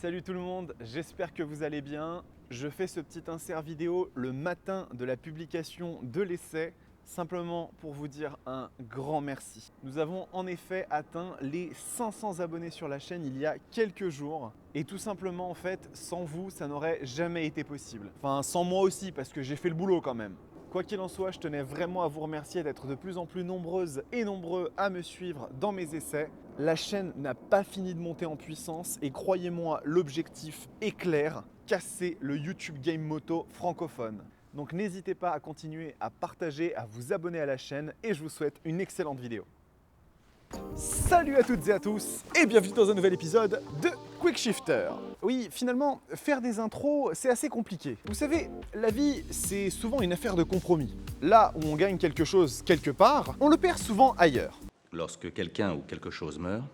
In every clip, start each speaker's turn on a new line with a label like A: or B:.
A: Salut tout le monde, j'espère que vous allez bien. Je fais ce petit insert vidéo le matin de la publication de l'essai, simplement pour vous dire un grand merci. Nous avons en effet atteint les 500 abonnés sur la chaîne il y a quelques jours. Et tout simplement en fait, sans vous, ça n'aurait jamais été possible. Enfin, sans moi aussi, parce que j'ai fait le boulot quand même. Quoi qu'il en soit, je tenais vraiment à vous remercier d'être de plus en plus nombreuses et nombreux à me suivre dans mes essais. La chaîne n'a pas fini de monter en puissance et croyez-moi, l'objectif est clair, casser le YouTube Game Moto francophone. Donc n'hésitez pas à continuer à partager, à vous abonner à la chaîne et je vous souhaite une excellente vidéo. Salut à toutes et à tous et bienvenue dans un nouvel épisode de Quick Shifter. Oui, finalement, faire des intros, c'est assez compliqué. Vous savez, la vie, c'est souvent une affaire de compromis. Là où on gagne quelque chose quelque part, on le perd souvent ailleurs.
B: Lorsque quelqu'un ou quelque chose meurt,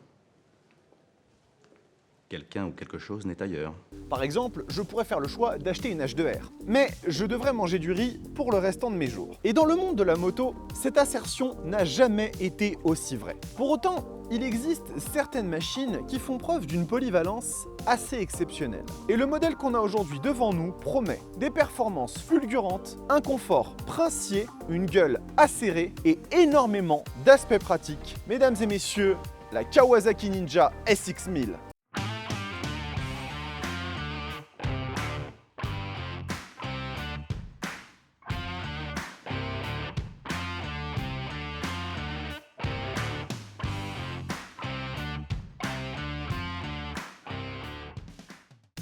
B: quelqu'un ou quelque chose n'est ailleurs.
A: Par exemple, je pourrais faire le choix d'acheter une H2R, mais je devrais manger du riz pour le restant de mes jours. Et dans le monde de la moto, cette assertion n'a jamais été aussi vraie. Pour autant, il existe certaines machines qui font preuve d'une polyvalence assez exceptionnelle. Et le modèle qu'on a aujourd'hui devant nous promet des performances fulgurantes, un confort princier, une gueule acérée et énormément d'aspects pratiques. Mesdames et messieurs, la Kawasaki Ninja SX1000.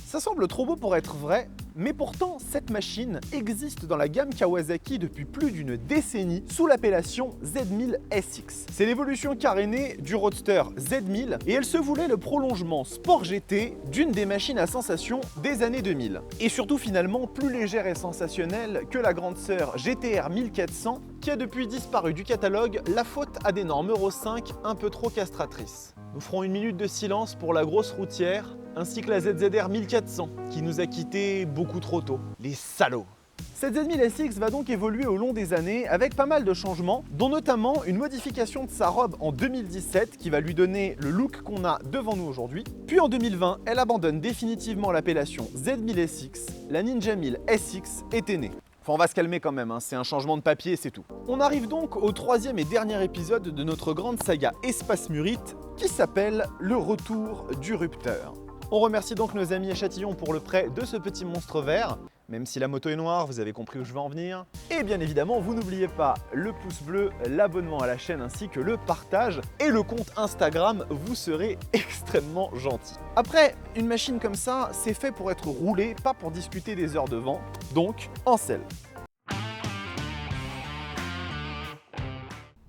A: Ça semble trop beau pour être vrai, mais pourtant cette machine existe dans la gamme Kawasaki depuis plus d'une décennie sous l'appellation Z1000 SX. C'est l'évolution carénée du Roadster Z1000 et elle se voulait le prolongement sport GT d'une des machines à sensation des années 2000. Et surtout finalement plus légère et sensationnelle que la grande sœur GTR 1400 qui a depuis disparu du catalogue, la faute à des normes Euro 5 un peu trop castratrices. Nous ferons une minute de silence pour la grosse routière ainsi que la ZZR 1400 qui nous a quittés beaucoup trop tôt. Les salauds! Cette Z1000 SX va donc évoluer au long des années avec pas mal de changements, dont notamment une modification de sa robe en 2017 qui va lui donner le look qu'on a devant nous aujourd'hui. Puis en 2020, elle abandonne définitivement l'appellation Z1000 SX, la Ninja 1000 SX était née. Enfin, on va se calmer quand même, hein. C'est un changement de papier, c'est tout. On arrive donc au troisième et dernier épisode de notre grande saga Espace Murite qui s'appelle Le Retour du Rupteur. On remercie donc nos amis à Châtillon pour le prêt de ce petit monstre vert. Même si la moto est noire, vous avez compris où je veux en venir. Et bien évidemment, vous n'oubliez pas le pouce bleu, l'abonnement à la chaîne ainsi que le partage et le compte Instagram, vous serez extrêmement gentil. Après, une machine comme ça, c'est fait pour être roulé, pas pour discuter des heures de vent. Donc, en selle.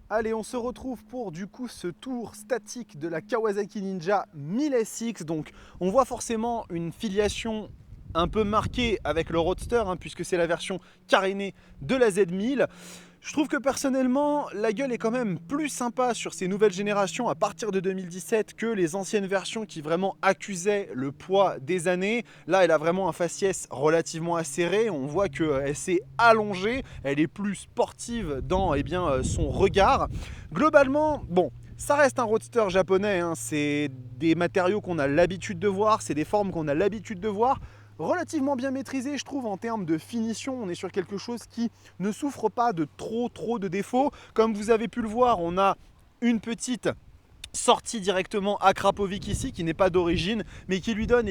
A: Allez, on se retrouve pour du coup ce tour statique de la Kawasaki Ninja 1000 SX. Donc on voit forcément une filiation un peu marquée avec le Roadster, hein, puisque c'est la version carénée de la Z1000. Je trouve que personnellement, la gueule est quand même plus sympa sur ces nouvelles générations à partir de 2017 que les anciennes versions qui vraiment accusaient le poids des années. Là, elle a vraiment un faciès relativement acéré. On voit qu'elle s'est allongée. Elle est plus sportive dans son regard. Globalement, bon, ça reste un roadster japonais. Hein. C'est des matériaux qu'on a l'habitude de voir. C'est des formes qu'on a l'habitude de voir. Relativement bien maîtrisé, je trouve, en termes de finition. On est sur quelque chose qui ne souffre pas de trop de défauts. Comme vous avez pu le voir, on a une petite sortie directement à Krapovic ici, qui n'est pas d'origine, mais qui lui donne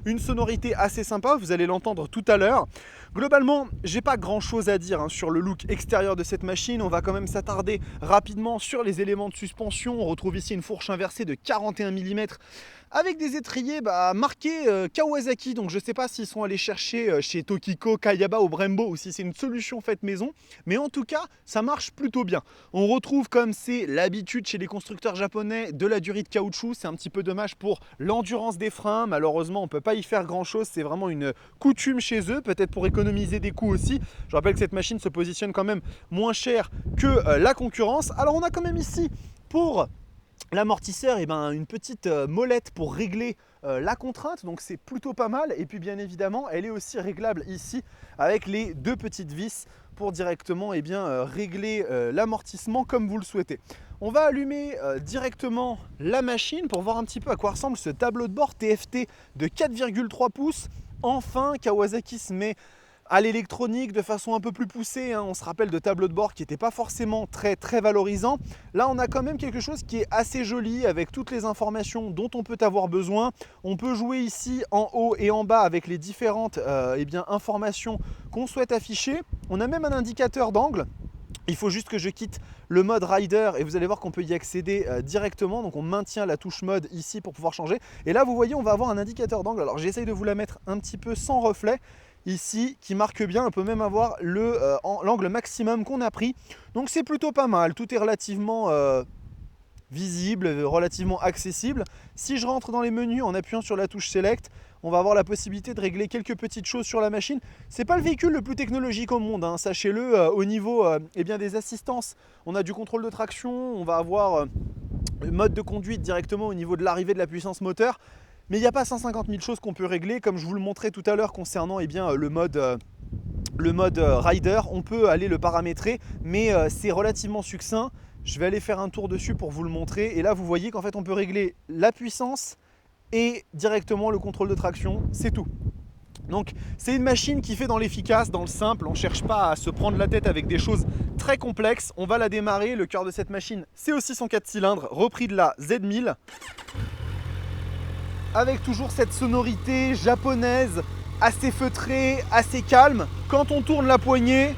A: une sonorité assez sympa. Vous allez l'entendre tout à l'heure. Globalement, j'ai pas grand chose à dire sur le look extérieur de cette machine. On va quand même s'attarder rapidement sur les éléments de suspension. On retrouve ici une fourche inversée de 41 mm avec des étriers marqués Kawasaki. Donc je sais pas s'ils sont allés chercher chez Tokiko, Kayaba ou Brembo ou si c'est une solution faite maison. Mais en tout cas, ça marche plutôt bien. On retrouve, comme c'est l'habitude chez les constructeurs japonais, de la durite caoutchouc. C'est un petit peu dommage pour l'endurance des freins. Malheureusement, on peut pas y faire grand chose. C'est vraiment une coutume chez eux, peut-être pour économiser des coûts aussi. Je rappelle que cette machine se positionne quand même moins cher que la concurrence. Alors on a quand même ici pour l'amortisseur, une petite molette pour régler la contrainte, donc c'est plutôt pas mal. Et puis bien évidemment, elle est aussi réglable ici avec les deux petites vis pour directement régler l'amortissement comme vous le souhaitez. On va allumer directement la machine pour voir un petit peu à quoi ressemble ce tableau de bord TFT de 4,3 pouces. Enfin, Kawasaki se met à l'électronique de façon un peu plus poussée, hein. On se rappelle de tableaux de bord qui n'étaient pas forcément très valorisants. Là, on a quand même quelque chose qui est assez joli avec toutes les informations dont on peut avoir besoin. On peut jouer ici en haut et en bas avec les différentes informations qu'on souhaite afficher. On a même un indicateur d'angle. Il faut juste que je quitte le mode Rider et vous allez voir qu'on peut y accéder directement. Donc on maintient la touche mode ici pour pouvoir changer. Et là, vous voyez, on va avoir un indicateur d'angle. Alors j'essaye de vous la mettre un petit peu sans reflet ici, qui marque bien. On peut même avoir l'angle maximum qu'on a pris. Donc c'est plutôt pas mal. Tout est relativement visible, relativement accessible. Si je rentre dans les menus en appuyant sur la touche Select, on va avoir la possibilité de régler quelques petites choses sur la machine. C'est pas le véhicule le plus technologique au monde, hein, sachez-le. Au niveau des assistances, on a du contrôle de traction, on va avoir le mode de conduite directement au niveau de l'arrivée de la puissance moteur. Mais il n'y a pas 150 000 choses qu'on peut régler. Comme je vous le montrais tout à l'heure concernant le mode Rider, on peut aller le paramétrer, mais c'est relativement succinct. Je vais aller faire un tour dessus pour vous le montrer. Et là, vous voyez qu'en fait, on peut régler la puissance et directement le contrôle de traction, c'est tout. Donc c'est une machine qui fait dans l'efficace, dans le simple. On ne cherche pas à se prendre la tête avec des choses très complexes. On va la démarrer. Le cœur de cette machine, c'est aussi son 4 cylindres, repris de la Z1000. Avec toujours cette sonorité japonaise, assez feutrée, assez calme. Quand on tourne la poignée,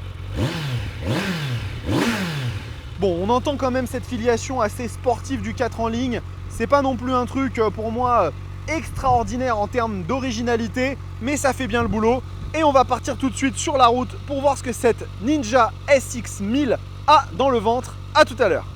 A: bon, on entend quand même cette filiation assez sportive du 4 en ligne. C'est pas non plus un truc pour moi extraordinaire en termes d'originalité, mais ça fait bien le boulot. Et on va partir tout de suite sur la route pour voir ce que cette Ninja SX1000 a dans le ventre. À tout à l'heure.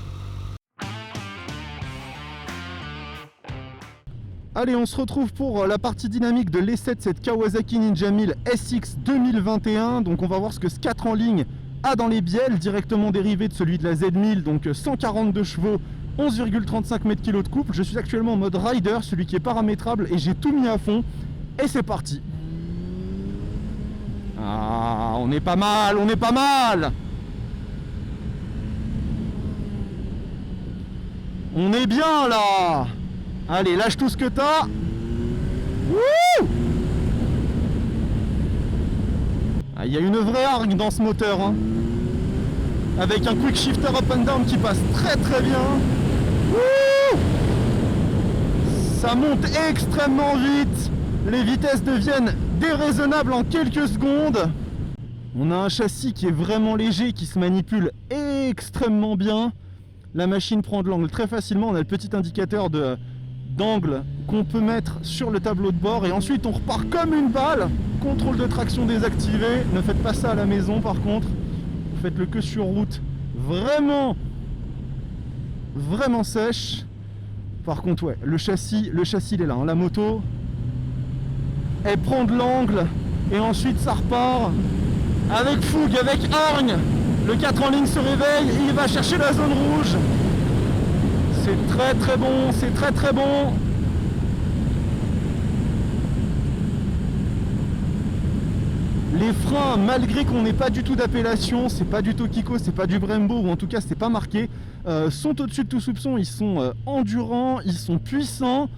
A: Allez, on se retrouve pour la partie dynamique de l'essai de cette Kawasaki Ninja 1000 SX 2021. Donc on va voir ce que ce 4 en ligne a dans les bielles, directement dérivé de celui de la Z1000, donc 142 chevaux, 11,35 m/kg de couple. Je suis actuellement en mode Rider, celui qui est paramétrable, et j'ai tout mis à fond. Et c'est parti. Ah, on est pas mal, on est pas mal. On est bien là. Allez, lâche tout ce que t'as. Wouh! Ah, y a une vraie hargne dans ce moteur, hein. Avec un quick shifter up and down qui passe très bien. Wouh! Ça monte extrêmement vite. Les vitesses deviennent déraisonnables en quelques secondes. On a un châssis qui est vraiment léger, qui se manipule extrêmement bien. La machine prend de l'angle très facilement. On a le petit indicateur d'angle qu'on peut mettre sur le tableau de bord et ensuite on repart comme une balle. Contrôle de traction désactivé. Ne faites pas ça à la maison par contre. Faites-le que sur route. Vraiment sèche. Par contre ouais, le châssis il est là, hein. La moto elle prend de l'angle et ensuite ça repart avec fougue, avec hargne. Le 4 en ligne se réveille et il va chercher la zone rouge. C'est très bon, c'est très bon. Les freins, malgré qu'on n'ait pas du tout d'appellation, c'est pas du Tokiko, c'est pas du Brembo, ou en tout cas c'est pas marqué, sont au-dessus de tout soupçon. Ils sont endurants, ils sont puissants,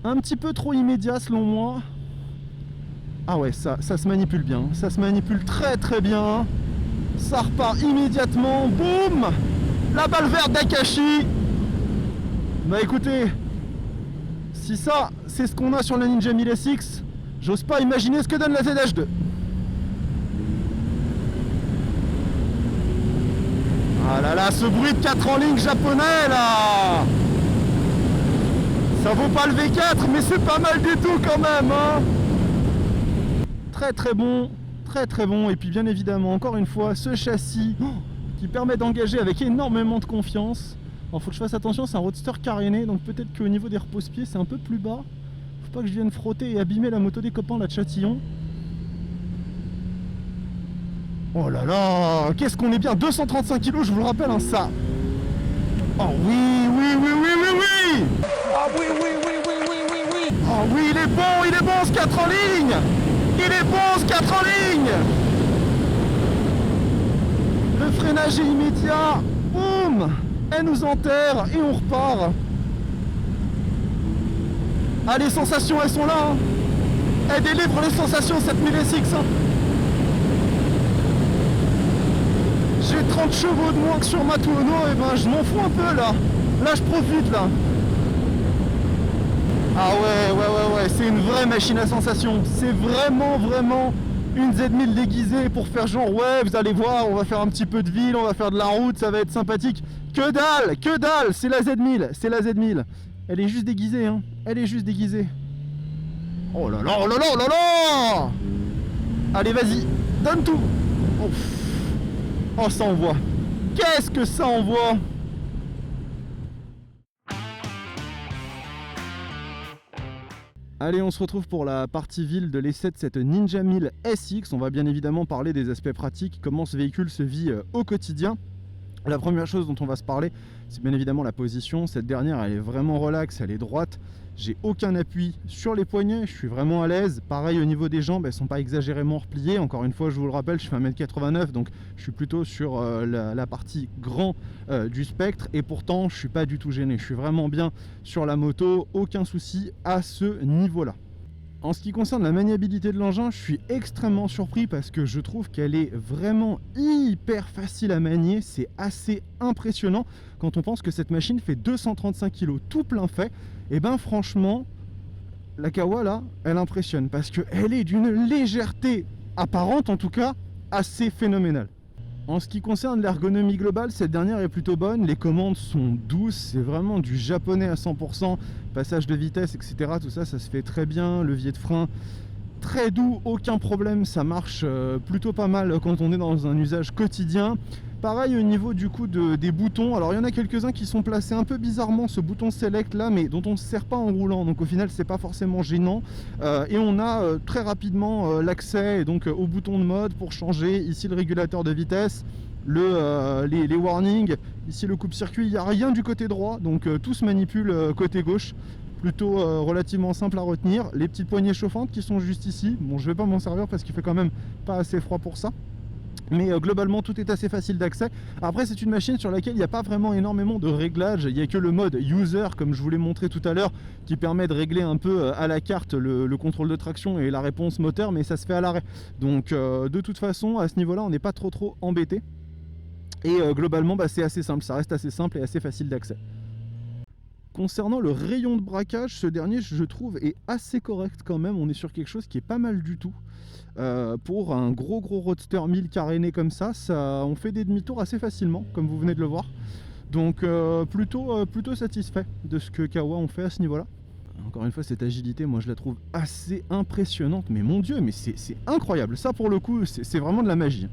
A: un petit peu trop immédiats selon moi. Ah ouais, ça se manipule bien, ça se manipule très bien. Ça repart immédiatement, boum! La balle verte d'Akashi. Bah écoutez, si ça c'est ce qu'on a sur la Ninja 1000 SX, j'ose pas imaginer ce que donne la ZH2. Ah là là, ce bruit de 4 en ligne japonais là. Ça vaut pas le V4 mais c'est pas mal du tout quand même, hein. Très bon, très bon. Et puis bien évidemment, encore une fois, ce châssis qui permet d'engager avec énormément de confiance. Alors faut que je fasse attention, c'est un roadster caréné, donc peut-être qu'au niveau des repose-pieds c'est un peu plus bas. Faut pas que je vienne frotter et abîmer la moto des copains là de Châtillon. Oh là là, qu'est-ce qu'on est bien, 235 kg, je vous le rappelle, hein, ça. Oh oui. Ah oui. Oh oui, il est bon ce 4 en ligne. Il est bon ce 4 en ligne. Le freinage est immédiat. Boum. elle nous enterre et on repart. Ah, les sensations, elles sont là, hein. Elle délivre les sensations, cette 1000SX, hein. J'ai 30 chevaux de moins que sur ma Tuono, et ben je m'en fous un peu là. Là je profite là. Ah ouais, c'est une vraie machine à sensations. C'est vraiment une Z1000 déguisée pour faire genre ouais, vous allez voir, on va faire un petit peu de ville, on va faire de la route, ça va être sympathique. Que dalle, c'est la Z1000. Elle est juste déguisée, hein. Elle est juste déguisée. Oh là là, oh là là, oh là là. Allez, vas-y, donne tout. Oh, oh, ça envoie. Qu'est-ce que ça envoie. Allez, on se retrouve pour la partie ville de l'essai de cette Ninja 1000 SX. On va bien évidemment parler des aspects pratiques, comment ce véhicule se vit au quotidien. La première chose dont on va se parler, c'est bien évidemment la position. Cette dernière, elle est vraiment relaxe, elle est droite. J'ai aucun appui sur les poignets, je suis vraiment à l'aise. Pareil au niveau des jambes, elles ne sont pas exagérément repliées. Encore une fois, je vous le rappelle, je fais 1m89, donc je suis plutôt sur la partie grand du spectre. Et pourtant, je ne suis pas du tout gêné. Je suis vraiment bien sur la moto, aucun souci à ce niveau-là. En ce qui concerne la maniabilité de l'engin, je suis extrêmement surpris parce que je trouve qu'elle est vraiment hyper facile à manier. C'est assez impressionnant quand on pense que cette machine fait 235 kg tout plein fait. Et ben franchement, la Kawa là, elle impressionne parce qu'elle est d'une légèreté apparente en tout cas assez phénoménale. En ce qui concerne l'ergonomie globale, cette dernière est plutôt bonne. Les commandes sont douces, c'est vraiment du japonais à 100%. Passage de vitesse, etc. Tout ça, ça se fait très bien. Levier de frein, très doux, aucun problème. Ça marche plutôt pas mal quand on est dans un usage quotidien. Pareil au niveau du coup des boutons. Alors il y en a quelques-uns qui sont placés un peu bizarrement, ce bouton select là, mais dont on ne se sert pas en roulant. Donc au final, c'est pas forcément gênant. Et on a très rapidement l'accès donc au bouton de mode pour changer. Ici le régulateur de vitesse, les warnings, ici le coupe-circuit. Il n'y a rien du côté droit, donc tout se manipule côté gauche. Plutôt relativement simple à retenir. Les petites poignées chauffantes qui sont juste ici. Bon, je vais pas m'en servir parce qu'il fait quand même pas assez froid pour ça. Mais globalement tout est assez facile d'accès. Après c'est une machine sur laquelle il n'y a pas vraiment énormément de réglages. Il n'y a que le mode user comme je vous l'ai montré tout à l'heure qui permet de régler un peu à la carte le contrôle de traction et la réponse moteur, mais ça se fait à l'arrêt. Donc de toute façon à ce niveau là on n'est pas trop embêté. Et globalement c'est assez simple, ça reste assez simple et assez facile d'accès. Concernant le rayon de braquage, ce dernier je trouve est assez correct quand même. On est sur quelque chose qui est pas mal du tout. Pour un gros roadster 1000 caréné comme ça, on fait des demi-tours assez facilement, comme vous venez de le voir. Donc plutôt satisfait de ce que Kawa ont fait à ce niveau-là. Encore une fois, cette agilité, moi je la trouve assez impressionnante. Mais mon Dieu, mais c'est incroyable. Ça pour le coup, c'est vraiment de la magie.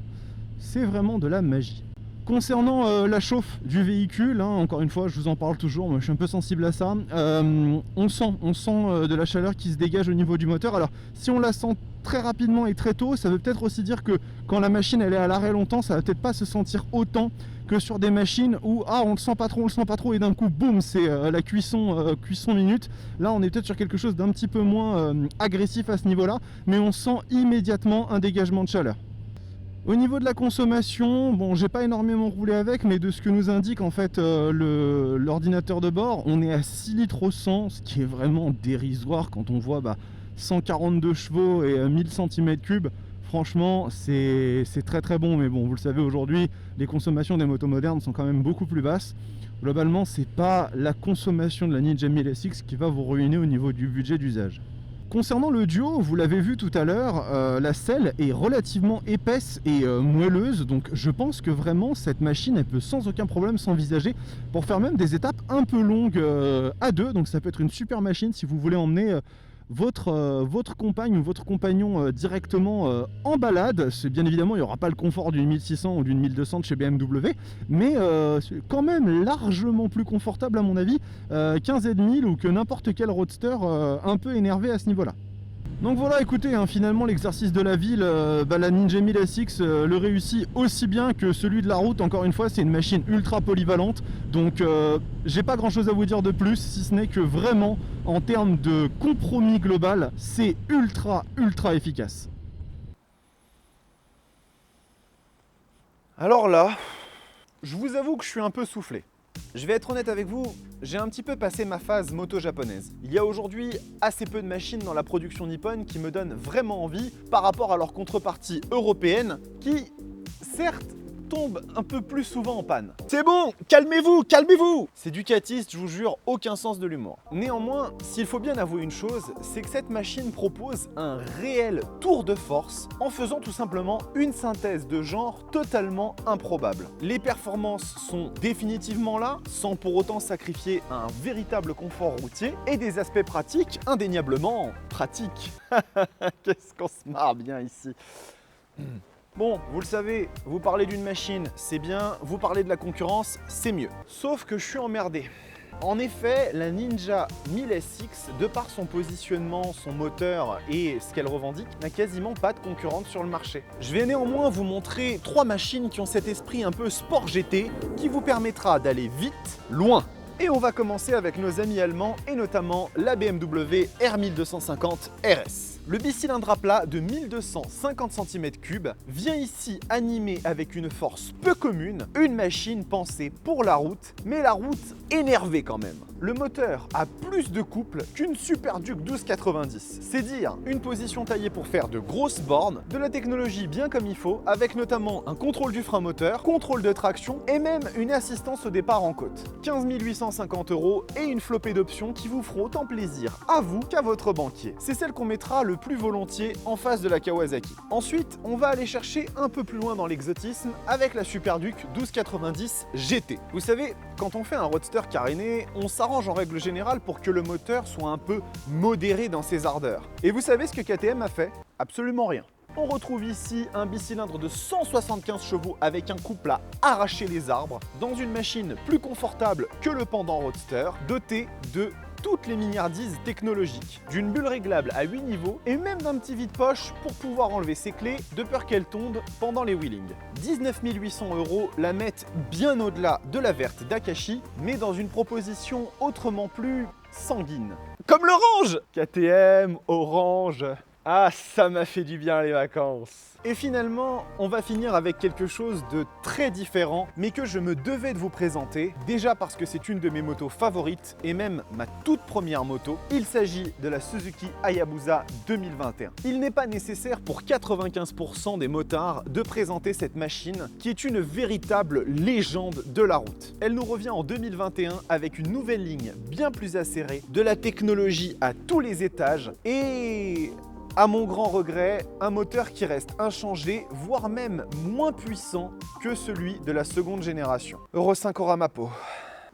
A: C'est vraiment de la magie. Concernant la chauffe du véhicule, hein, encore une fois je vous en parle toujours, moi je suis un peu sensible à ça, on sent de la chaleur qui se dégage au niveau du moteur. Alors si on la sent très rapidement et très tôt, ça veut peut-être aussi dire que quand la machine elle est à l'arrêt longtemps, ça va peut-être pas se sentir autant que sur des machines où on le sent pas trop et d'un coup boum, c'est la cuisson minute. Là on est peut-être sur quelque chose d'un petit peu moins agressif à ce niveau là, mais on sent immédiatement un dégagement de chaleur. Au niveau de la consommation, bon, j'ai pas énormément roulé avec, mais de ce que nous indique en fait l'ordinateur de bord, on est à 6 litres au 100, ce qui est vraiment dérisoire quand on voit 142 chevaux et 1000 cm3. Franchement, c'est très bon, mais bon, vous le savez aujourd'hui, les consommations des motos modernes sont quand même beaucoup plus basses. Globalement, c'est pas la consommation de la Ninja 1000 SX qui va vous ruiner au niveau du budget d'usage. Concernant le duo, vous l'avez vu tout à l'heure, la selle est relativement épaisse et moelleuse, donc je pense que vraiment cette machine elle peut sans aucun problème s'envisager pour faire même des étapes un peu longues à deux. Donc ça peut être une super machine si vous voulez emmener votre compagne ou votre compagnon directement en balade. C'est bien évidemment, il n'y aura pas le confort d'une 1600 ou d'une 1200 de chez BMW, mais c'est quand même largement plus confortable à mon avis qu'un Z1000 ou que n'importe quel roadster un peu énervé à ce niveau-là. Donc voilà, écoutez, hein, finalement l'exercice de la ville, la Ninja 1000 SX le réussit aussi bien que celui de la route. Encore une fois, c'est une machine ultra polyvalente, donc j'ai pas grand chose à vous dire de plus, si ce n'est que vraiment, en termes de compromis global, c'est ultra efficace. Alors là, je vous avoue que je suis un peu soufflé. Je vais être honnête avec vous, j'ai un petit peu passé ma phase moto japonaise. Il y a aujourd'hui assez peu de machines dans la production nippone qui me donnent vraiment envie par rapport à leur contrepartie européenne qui, certes, tombe un peu plus souvent en panne. C'est bon, calmez-vous, calmez-vous! C'est ducatiste, je vous jure, aucun sens de l'humour. Néanmoins, s'il faut bien avouer une chose, c'est que cette machine propose un réel tour de force en faisant tout simplement une synthèse de genre totalement improbable. Les performances sont définitivement là, sans pour autant sacrifier un véritable confort routier et des aspects pratiques indéniablement pratiques. Qu'est-ce qu'on se marre bien ici. Bon, vous le savez, vous parlez d'une machine, c'est bien, vous parlez de la concurrence, c'est mieux. Sauf que je suis emmerdé. En effet, la Ninja 1000SX, de par son positionnement, son moteur et ce qu'elle revendique, n'a quasiment pas de concurrente sur le marché. Je vais néanmoins vous montrer 3 machines qui ont cet esprit un peu sport GT qui vous permettra d'aller vite, loin. Et on va commencer avec nos amis allemands et notamment la BMW R1250 RS. Le bicylindre à plat de 1250 cm3 vient ici animer avec une force peu commune une machine pensée pour la route, mais la route énervée quand même. Le moteur a plus de couple qu'une Super Duke 1290. C'est dire, une position taillée pour faire de grosses bornes, de la technologie bien comme il faut, avec notamment un contrôle du frein moteur, contrôle de traction et même une assistance au départ en côte. 15 850 € et une flopée d'options qui vous feront autant plaisir à vous qu'à votre banquier. C'est celle qu'on mettra le plus volontiers en face de la Kawasaki. Ensuite, on va aller chercher un peu plus loin dans l'exotisme avec la Super Duke 1290 GT. Vous savez, quand on fait un roadster caréné, on s'arrange en règle générale pour que le moteur soit un peu modéré dans ses ardeurs. Et vous savez ce que KTM a fait? Absolument rien. On retrouve ici un bicylindre de 175 chevaux avec un couple à arracher les arbres, dans une machine plus confortable que le pendant roadster, dotée de toutes les mignardises technologiques, d'une bulle réglable à 8 niveaux et même d'un petit vide-poche pour pouvoir enlever ses clés de peur qu'elles tombent pendant les wheelings. 19 800 € la mettent bien au-delà de la verte d'Akashi, mais dans une proposition autrement plus sanguine. Comme l'orange! KTM, orange... Ah, ça m'a fait du bien les vacances. Et finalement, on va finir avec quelque chose de très différent, mais que je me devais de vous présenter, déjà parce que c'est une de mes motos favorites, et même ma toute première moto. Il s'agit de la Suzuki Hayabusa 2021. Il n'est pas nécessaire pour 95% des motards de présenter cette machine, qui est une véritable légende de la route. Elle nous revient en 2021 avec une nouvelle ligne bien plus acérée, de la technologie à tous les étages, et... à mon grand regret, un moteur qui reste inchangé, voire même moins puissant que celui de la seconde génération. Euro 5 aura ma peau.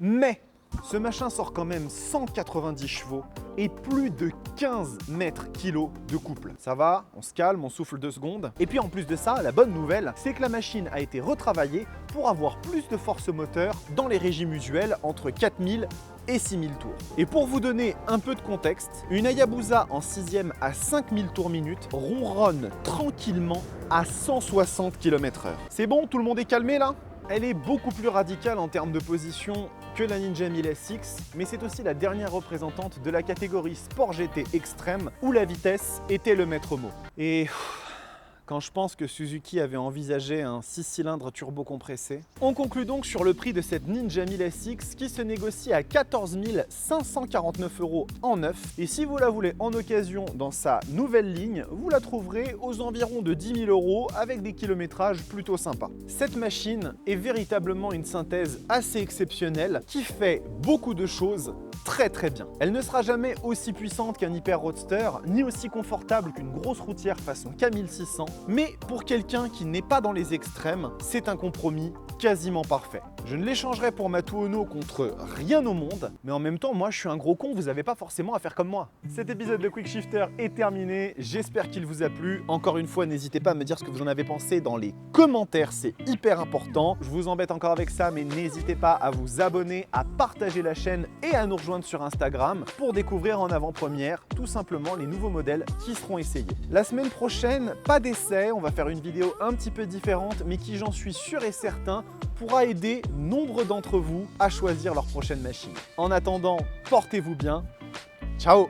A: Mais ce machin sort quand même 190 chevaux et plus de 15 mètres kilos de couple. Ça va, on se calme, on souffle 2 secondes. Et puis en plus de ça, la bonne nouvelle, c'est que la machine a été retravaillée pour avoir plus de force moteur dans les régimes usuels entre 4000 et 6000 tours. Et pour vous donner un peu de contexte, une Hayabusa en 6e à 5000 tours minute ronronne tranquillement à 160 km/h. C'est bon, tout le monde est calmé là? Elle est beaucoup plus radicale en termes de position que la Ninja 1000SX, mais c'est aussi la dernière représentante de la catégorie Sport GT extrême où la vitesse était le maître mot. Et quand je pense que Suzuki avait envisagé un 6 cylindres turbo compressé. On conclut donc sur le prix de cette Ninja 1000SX qui se négocie à 14 549 € en neuf. Et si vous la voulez en occasion dans sa nouvelle ligne, vous la trouverez aux environs de 10 000 € avec des kilométrages plutôt sympas. Cette machine est véritablement une synthèse assez exceptionnelle qui fait beaucoup de choses très bien. Elle ne sera jamais aussi puissante qu'un Hyper Roadster, ni aussi confortable qu'une grosse routière façon K1600, mais pour quelqu'un qui n'est pas dans les extrêmes, c'est un compromis quasiment parfait. Je ne l'échangerai pour ma Tuono contre rien au monde, mais en même temps, moi je suis un gros con, vous n'avez pas forcément à faire comme moi. Cet épisode de Quick Shifter est terminé, j'espère qu'il vous a plu. Encore une fois, n'hésitez pas à me dire ce que vous en avez pensé dans les commentaires, c'est hyper important. Je vous embête encore avec ça, mais n'hésitez pas à vous abonner, à partager la chaîne et à nous rejoindre sur Instagram pour découvrir en avant-première tout simplement les nouveaux modèles qui seront essayés. La semaine prochaine, pas d'essai, on va faire une vidéo un petit peu différente, mais qui, j'en suis sûr et certain, pourra aider nombre d'entre vous à choisir leur prochaine machine. En attendant, portez-vous bien. Ciao!